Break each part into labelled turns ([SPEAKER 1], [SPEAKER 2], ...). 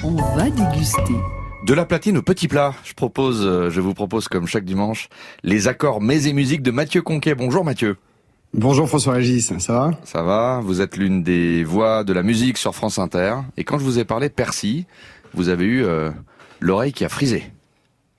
[SPEAKER 1] on va déguster.
[SPEAKER 2] De la platine au petit plat, je vous propose comme chaque dimanche, les accords mets et musique de Mathieu Conquet. Bonjour Mathieu.
[SPEAKER 3] Bonjour François-Régis, ça va ?
[SPEAKER 2] Ça va, vous êtes l'une des voix de la musique sur France Inter. Et quand je vous ai parlé persil, vous avez eu l'oreille qui a frisé.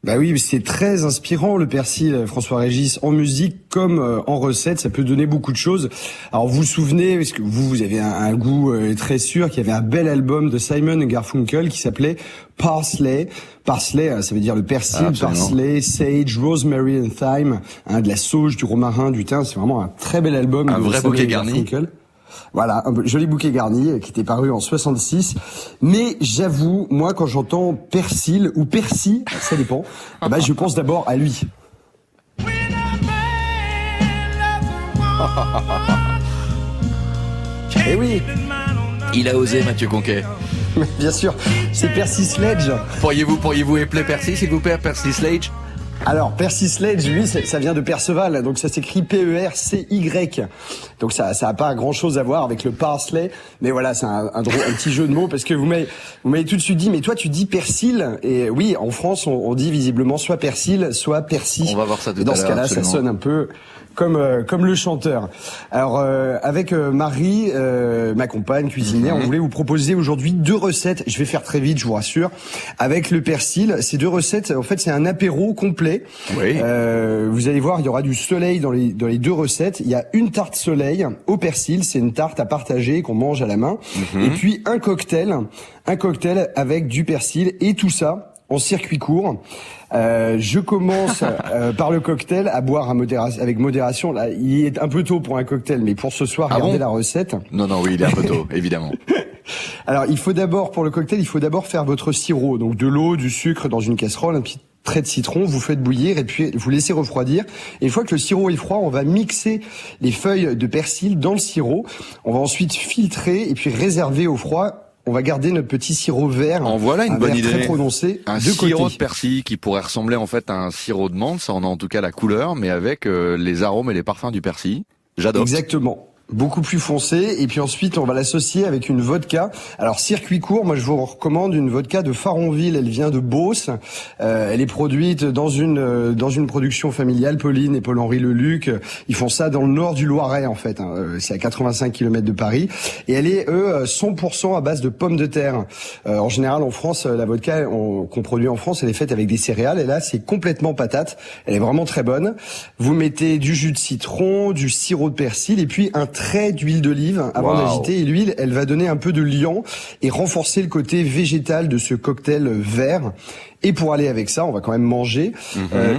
[SPEAKER 3] Bah oui, c'est très inspirant le persil, François-Régis, en musique comme en recette, ça peut donner beaucoup de choses. Alors vous vous souvenez, parce que vous avez un goût très sûr, qu'il y avait un bel album de Simon & Garfunkel qui s'appelait Parsley. Parsley, ça veut dire le persil, parsley, sage, rosemary and thyme, de la sauge, du romarin, du thym. C'est vraiment un très bel album.
[SPEAKER 2] Un vrai bouquet garni.
[SPEAKER 3] Voilà, un joli bouquet garni qui était paru en 66. Mais j'avoue, moi, quand j'entends persil ou persil, ça dépend, je pense d'abord à lui. Eh oui.
[SPEAKER 2] Il a osé, Mathieu Conquet.
[SPEAKER 3] Bien sûr, c'est Percy Sledge.
[SPEAKER 2] Pourriez-vous épeler Percy, s'il vous plaît, Percy Sledge?
[SPEAKER 3] Alors, Percy Sledge, lui, ça vient de Perceval, donc ça s'écrit P-E-R-C-Y. Donc ça a pas grand-chose à voir avec le parsley, mais voilà, c'est un petit jeu de mots, parce que vous m'avez tout de suite dit, mais toi tu dis persil, et oui, en France, on dit visiblement soit persil, soit persil.
[SPEAKER 2] On va voir ça tout à l'heure.
[SPEAKER 3] Dans ce cas-là, absolument. Ça sonne un peu comme le chanteur. Alors avec Marie, ma compagne cuisinière, on voulait vous proposer aujourd'hui 2 recettes. Je vais faire très vite, je vous rassure. Avec le persil, ces 2 recettes, en fait, c'est un apéro complet.
[SPEAKER 2] Oui.
[SPEAKER 3] Vous allez voir, il y aura du soleil dans les 2 recettes. Il y a une tarte soleil au persil, c'est une tarte à partager qu'on mange à la main. Et puis un cocktail avec du persil et tout ça en circuit court. Je commence par le cocktail à boire avec modération. Là, il est un peu tôt pour un cocktail, mais pour ce soir, regardez la recette.
[SPEAKER 2] Non, oui, il est un peu tôt, évidemment.
[SPEAKER 3] Alors, pour le cocktail, il faut d'abord faire votre sirop. Donc, de l'eau, du sucre dans une casserole, un petit trait de citron, vous faites bouillir et puis vous laissez refroidir. Et une fois que le sirop est froid, on va mixer les feuilles de persil dans le sirop. On va ensuite filtrer et puis réserver au froid. On va garder notre petit sirop vert.
[SPEAKER 2] En voilà une bonne idée.
[SPEAKER 3] Très prononcé.
[SPEAKER 2] Un sirop de persil qui pourrait ressembler en fait à un sirop de menthe, ça en a en tout cas la couleur, mais avec les arômes et les parfums du persil. J'adore.
[SPEAKER 3] Exactement. Beaucoup plus foncé, et puis ensuite on va l'associer avec une vodka. Alors circuit court, moi je vous recommande une vodka de Faronville, elle vient de Beauce, elle est produite dans une production familiale, Pauline et Paul-Henri Leluc, ils font ça dans le nord du Loiret en fait, c'est à 85 km de Paris, et elle est 100% à base de pommes de terre. En général en France, la vodka qu'on produit en France, elle est faite avec des céréales, et là c'est complètement patate, elle est vraiment très bonne. Vous mettez du jus de citron, du sirop de persil, et puis un trait d'huile d'olive avant d'agiter, et l'huile, elle va donner un peu de liant et renforcer le côté végétal de ce cocktail vert. Et pour aller avec ça, on va quand même manger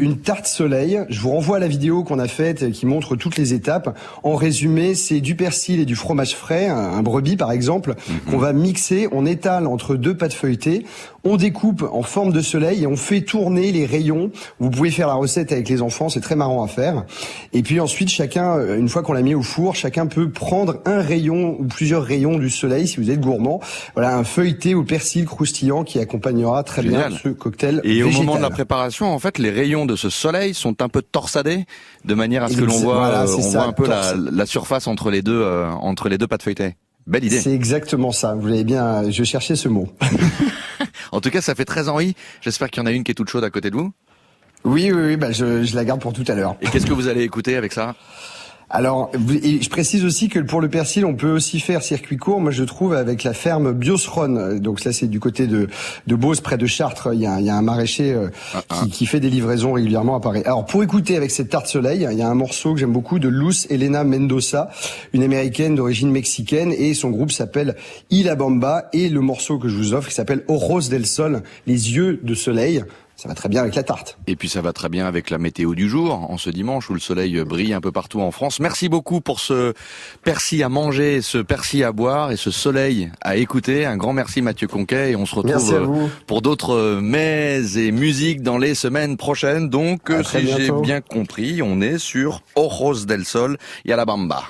[SPEAKER 3] une tarte soleil. Je vous renvoie à la vidéo qu'on a faite qui montre toutes les étapes. En résumé, c'est du persil et du fromage frais, un brebis par exemple, qu'on va mixer. On étale entre 2 pâtes feuilletées. On découpe en forme de soleil et on fait tourner les rayons. Vous pouvez faire la recette avec les enfants, c'est très marrant à faire. Et puis ensuite, chacun, une fois qu'on l'a mis au four, chacun peut prendre un rayon ou plusieurs rayons du soleil si vous êtes gourmand. Voilà, un feuilleté au persil croustillant qui accompagnera très bien ce cocktail
[SPEAKER 2] et
[SPEAKER 3] végétal.
[SPEAKER 2] Au moment de la préparation, en fait, les rayons de ce soleil sont un peu torsadés de manière à ce que l'on voit, voit un peu la surface entre les deux pâtes feuilletées. Belle idée.
[SPEAKER 3] C'est exactement ça. Vous l'avez bien. Je cherchais ce mot.
[SPEAKER 2] En tout cas, ça fait très envie. J'espère qu'il y en a une qui est toute chaude à côté de vous.
[SPEAKER 3] Oui. Je la garde pour tout à l'heure.
[SPEAKER 2] Et qu'est-ce que vous allez écouter avec ça ?
[SPEAKER 3] Alors, et je précise aussi que pour le persil, on peut aussi faire circuit court. Moi, je trouve avec la ferme Biosron. Donc là, c'est du côté de Beauce, près de Chartres. Il y a un maraîcher qui fait des livraisons régulièrement à Paris. Alors, pour écouter avec cette tarte soleil, il y a un morceau que j'aime beaucoup de Luz Helena Mendoza, une américaine d'origine mexicaine, et son groupe s'appelle La Bamba. Et le morceau que je vous offre, qui s'appelle Ojos del Sol, les yeux de soleil. Ça va très bien avec la tarte.
[SPEAKER 2] Et puis ça va très bien avec la météo du jour, en ce dimanche où le soleil brille un peu partout en France. Merci beaucoup pour ce persil à manger, ce persil à boire et ce soleil à écouter. Un grand merci Mathieu Conquet, et on se retrouve pour d'autres mets et musiques dans les semaines prochaines. Donc si j'ai bien compris, on est sur Ojos del Sol et La Bamba.